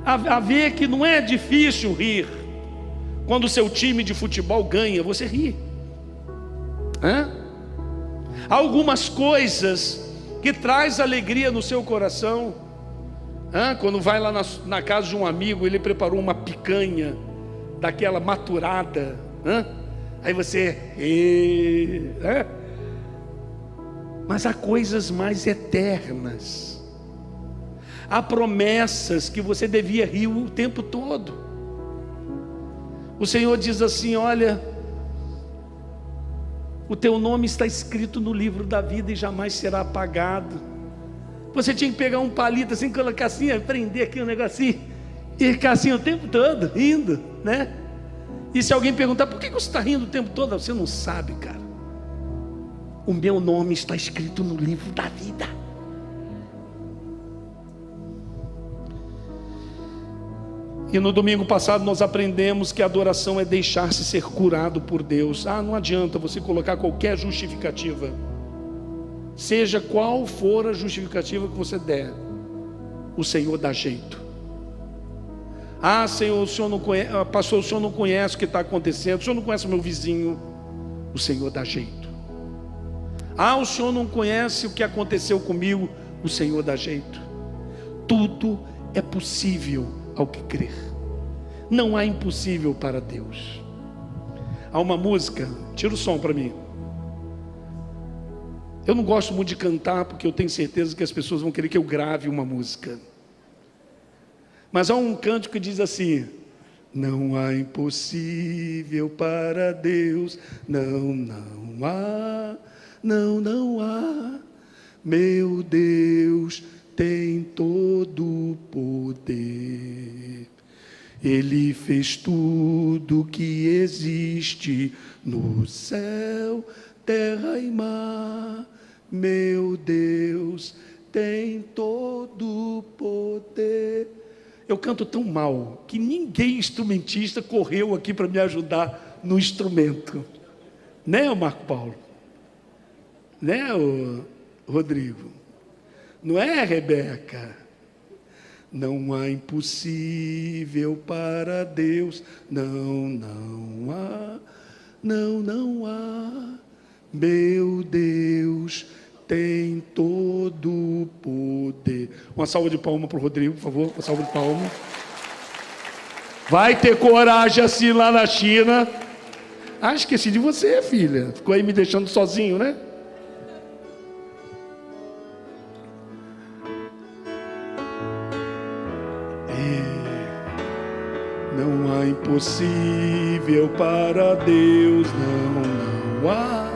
a ver que não é difícil rir. Quando o seu time de futebol ganha, você ri. Há algumas coisas que traz alegria no seu coração. Quando vai lá na casa de um amigo, ele preparou uma picanha daquela maturada, aí você, mas há coisas mais eternas, há promessas que você devia rir o tempo todo. O Senhor diz assim: olha, o teu nome está escrito no livro da vida e jamais será apagado. Você tinha que pegar um palito assim, colocar assim, prender aqui um negocinho e ficar assim o tempo todo, rindo, né? E se alguém perguntar: por que você está rindo o tempo todo? Você não sabe, cara. O meu nome está escrito no livro da vida. E no domingo passado nós aprendemos que a adoração é deixar-se ser curado por Deus. Não adianta você colocar qualquer justificativa, seja qual for a justificativa que você der, o Senhor dá jeito. Senhor, o Senhor não conhece, pastor, o Senhor não conhece o que está acontecendo, o Senhor não conhece o meu vizinho. O Senhor dá jeito. O Senhor não conhece o que aconteceu comigo. O Senhor dá jeito. Tudo é possível ao que crer. Não há impossível para Deus. Há uma música, tira o som para mim. Eu não gosto muito de cantar, porque eu tenho certeza que as pessoas vão querer que eu grave uma música. Mas há um cântico que diz assim: não há impossível para Deus, não há, não há. Meu Deus tem todo o poder. Ele fez tudo que existe no céu, terra e mar. Meu Deus tem todo o poder. Eu canto tão mal que ninguém instrumentista correu aqui para me ajudar no instrumento, né, o Marco Paulo? Né, o Rodrigo? Não é, Rebeca? Não há impossível para Deus, não há, não há. Meu Deus tem todo o poder. Uma salva de palmas para o Rodrigo, por favor. Uma salva de palmas. Vai ter coragem assim lá na China. Esqueci de você, filha. Ficou aí me deixando sozinho, né? Não há impossível para Deus, não há,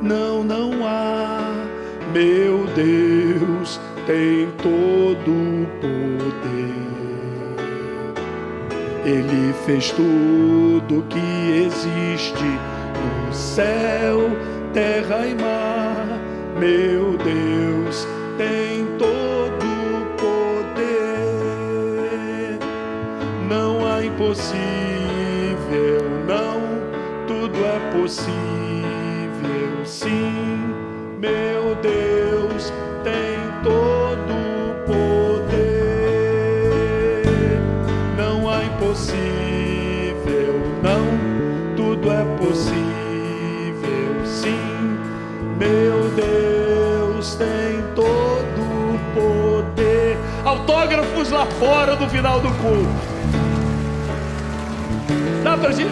não há. Meu Deus tem todo o poder. Ele fez tudo que existe no céu, terra e mar, meu Deus tem todo o poder. Não há impossível, não, tudo é possível, sim, meu Deus tem todo o poder. Não há impossível, não, tudo é possível, sim, meu Deus tem todo o poder. Autógrafos lá fora no final do culto. Dá pra gente...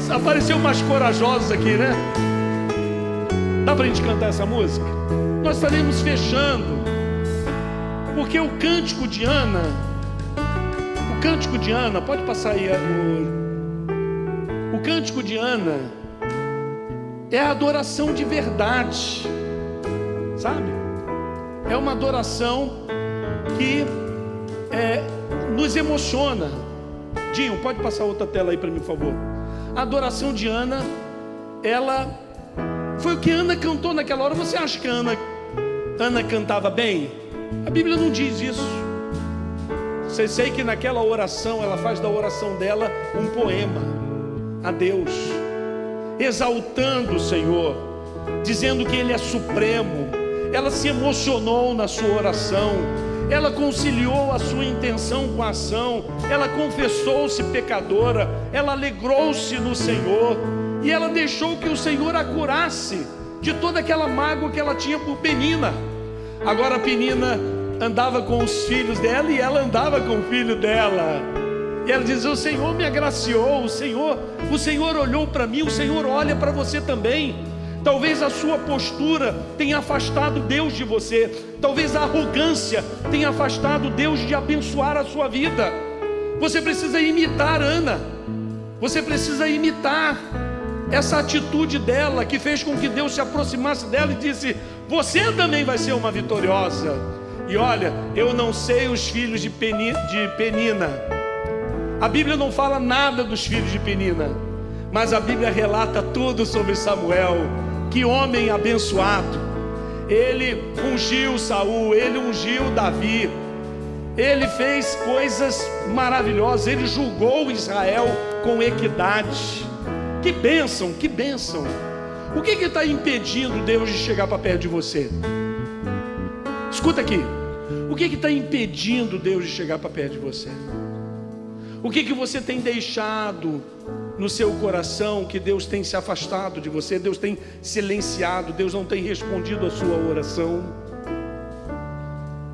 Apareceu umas corajosas aqui, né? Dá pra gente cantar essa música? Nós estaremos fechando, porque o cântico de Ana, pode passar aí, amor. O cântico de Ana é a adoração de verdade, sabe? É uma adoração que nos emociona. Dinho, pode passar outra tela aí para mim, por favor. A adoração de Ana, ela foi o que Ana cantou naquela hora. Você acha que Ana cantava bem? A Bíblia não diz isso. Você sei que naquela oração, ela faz da oração dela um poema a Deus, exaltando o Senhor, dizendo que Ele é supremo. Ela se emocionou na sua oração, ela conciliou a sua intenção com a ação, ela confessou-se pecadora, ela alegrou-se no Senhor, e ela deixou que o Senhor a curasse de toda aquela mágoa que ela tinha por Penina. Agora Penina andava com os filhos dela e ela andava com o filho dela, e ela diz: o Senhor me agraciou, o Senhor olhou para mim, o Senhor olha para você também. Talvez a sua postura tenha afastado Deus de você, talvez a arrogância tenha afastado Deus de abençoar a sua vida. Você precisa imitar Ana, você precisa imitar essa atitude dela, que fez com que Deus se aproximasse dela e disse: você também vai ser uma vitoriosa. E olha, eu não sei os filhos de Penina, a Bíblia não fala nada dos filhos de Penina, mas a Bíblia relata tudo sobre Samuel. Que homem abençoado! Ele ungiu Saul, ele ungiu Davi, ele fez coisas maravilhosas, ele julgou Israel com equidade. Que bênção, que bênção! O que está impedindo Deus de chegar para perto de você? Escuta aqui, o que está impedindo Deus de chegar para perto de você? O que você tem deixado no seu coração, que Deus tem se afastado de você, Deus tem silenciado, Deus não tem respondido a sua oração?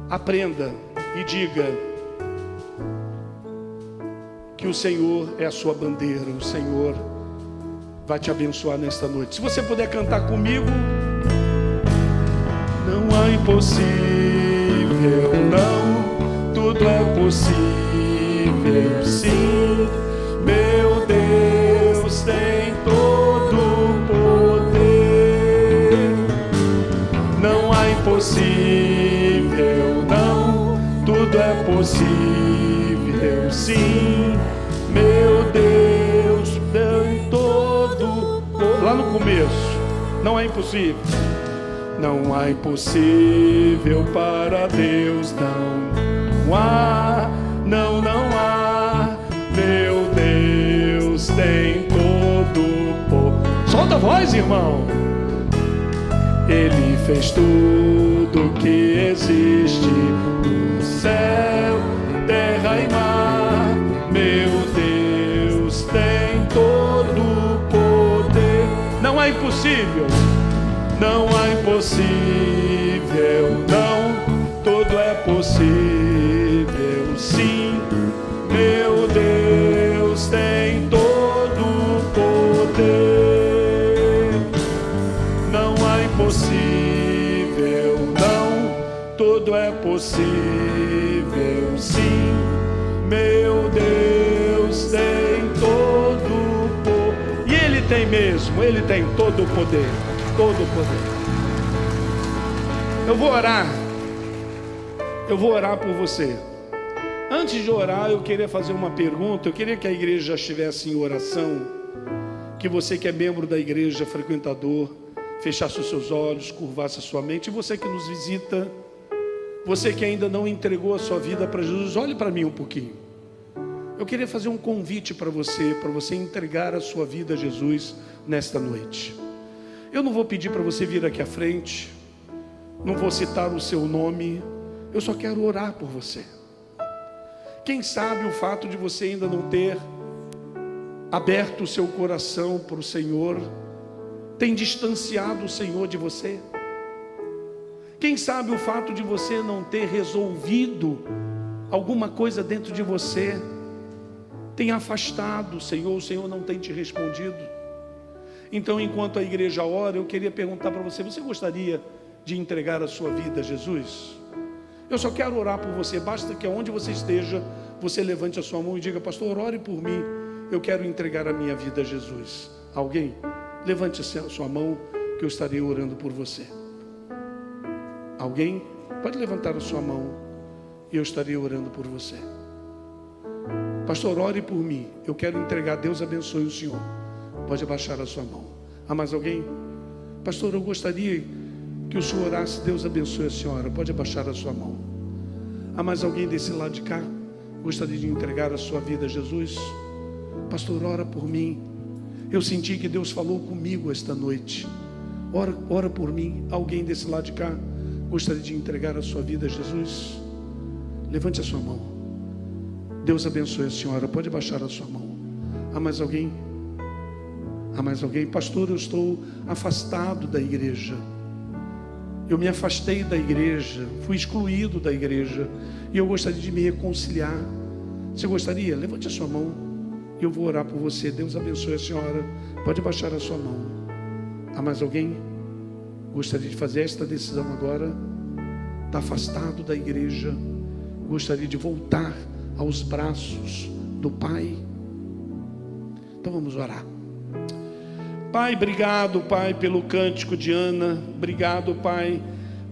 Aprenda e diga que o Senhor é a sua bandeira, o Senhor vai te abençoar nesta noite. Se você puder cantar comigo. Não há impossível, não, tudo é possível, sim, meu Deus tem todo o poder. Não há impossível, não, tudo é possível, sim, meu Deus tem todo o poder. Lá no começo, não é impossível. Não há impossível para Deus, não há, não há, meu Deus tem todo o poder. Solta a voz, irmão. Ele fez tudo que existe no céu, terra e mar, meu Deus tem todo o poder. Não há impossível. Não há impossível, não, tudo é possível, sim, meu Deus tem todo o poder. Não há impossível, não, tudo é possível, sim, meu Deus tem todo o poder. E Ele tem mesmo, Ele tem todo o poder. Todo o poder. Eu vou orar por você. Antes de orar, eu queria fazer uma pergunta. Eu queria que a igreja já estivesse em oração. Que você que é membro da igreja, frequentador, fechasse os seus olhos, curvasse a sua mente. E você que nos visita, você que ainda não entregou a sua vida para Jesus, olhe para mim um pouquinho. Eu queria fazer um convite para você entregar a sua vida a Jesus nesta noite. Eu não vou pedir para você vir aqui à frente, não vou citar o seu nome, eu só quero orar por você. Quem sabe o fato de você ainda não ter aberto o seu coração para o Senhor tem distanciado o Senhor de você. Quem sabe o fato de você não ter resolvido alguma coisa dentro de você tem afastado o Senhor não tem te respondido. Então, enquanto a igreja ora, eu queria perguntar para você: você gostaria de entregar a sua vida a Jesus? Eu só quero orar por você, basta que aonde você esteja, você levante a sua mão e diga: pastor, ore por mim, eu quero entregar a minha vida a Jesus. Alguém? Levante a sua mão, que eu estarei orando por você. Alguém? Pode levantar a sua mão e eu estarei orando por você. Pastor, ore por mim, eu quero entregar, Deus abençoe o senhor. Pode abaixar a sua mão. Há mais alguém? Pastor, eu gostaria que o senhor orasse, Deus abençoe a senhora. Pode abaixar a sua mão. Há mais alguém desse lado de cá? Gostaria de entregar a sua vida a Jesus? Pastor, ora por mim. Eu senti que Deus falou comigo esta noite. Ora por mim. Alguém desse lado de cá gostaria de entregar a sua vida a Jesus? Levante a sua mão. Deus abençoe a senhora. Pode baixar a sua mão. Há mais alguém? Há mais alguém? Pastor, eu estou afastado da igreja. Eu me afastei da igreja, fui excluído da igreja, e eu gostaria de me reconciliar. Você gostaria? Levante a sua mão e eu vou orar por você. Deus abençoe a senhora. Pode baixar a sua mão. Há mais alguém? Gostaria de fazer esta decisão agora? Está afastado da igreja, gostaria de voltar aos braços do Pai? Então vamos orar. Pai, obrigado, Pai, pelo cântico de Ana. Obrigado, Pai,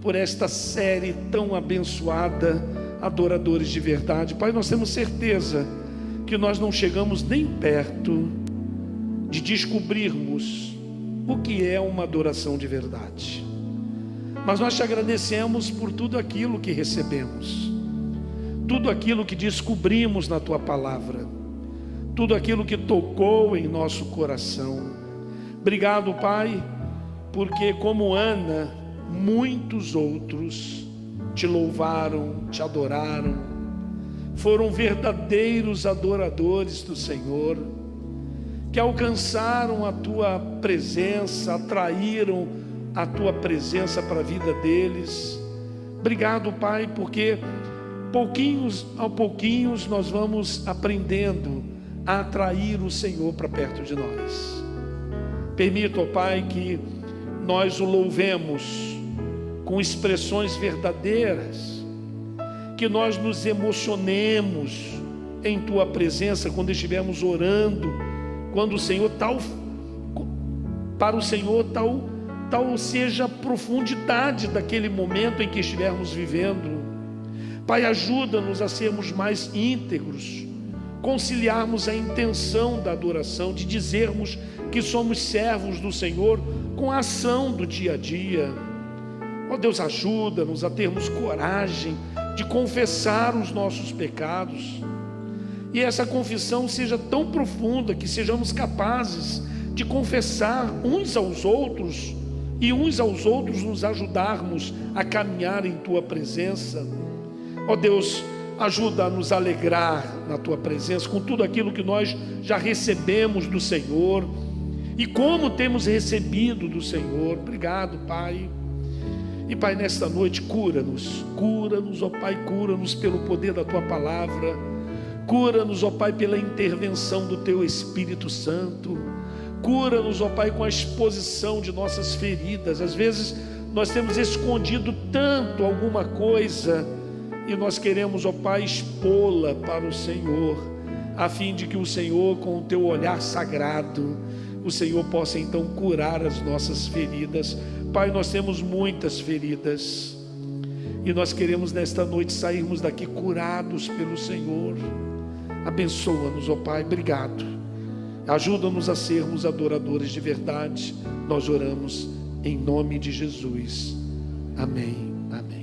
por esta série tão abençoada, Adoradores de Verdade. Pai, nós temos certeza que nós não chegamos nem perto de descobrirmos o que é uma adoração de verdade. Mas nós te agradecemos por tudo aquilo que recebemos, tudo aquilo que descobrimos na Tua Palavra, tudo aquilo que tocou em nosso coração. Obrigado, Pai, porque como Ana, muitos outros te louvaram, te adoraram, foram verdadeiros adoradores do Senhor, que alcançaram a Tua presença, atraíram a Tua presença para a vida deles. Obrigado, Pai, porque pouquinhos a pouquinhos nós vamos aprendendo a atrair o Senhor para perto de nós. Permita, ó Pai, que nós o louvemos com expressões verdadeiras, que nós nos emocionemos em Tua presença quando estivermos orando, quando o Senhor para o Senhor tal seja a profundidade daquele momento em que estivermos vivendo. Pai, ajuda-nos a sermos mais íntegros, conciliarmos a intenção da adoração, de dizermos que somos servos do Senhor com a ação do dia a dia. Ó Deus, ajuda-nos a termos coragem de confessar os nossos pecados, e essa confissão seja tão profunda que sejamos capazes de confessar uns aos outros e uns aos outros nos ajudarmos a caminhar em Tua presença. Ó Deus, ajuda a nos alegrar na Tua presença com tudo aquilo que nós já recebemos do Senhor e como temos recebido do Senhor. Obrigado, Pai. E Pai, nesta noite cura-nos, ó Pai, cura-nos pelo poder da Tua palavra, cura-nos, ó Pai, pela intervenção do Teu Espírito Santo, cura-nos, ó Pai, com a exposição de nossas feridas. Às vezes nós temos escondido tanto alguma coisa e nós queremos, ó Pai, expô-la para o Senhor, a fim de que o Senhor, com o Teu olhar sagrado, o Senhor possa então curar as nossas feridas. Pai, nós temos muitas feridas e nós queremos nesta noite sairmos daqui curados pelo Senhor. Abençoa-nos, ó Pai, obrigado. Ajuda-nos a sermos adoradores de verdade. Nós oramos em nome de Jesus. Amém. Amém.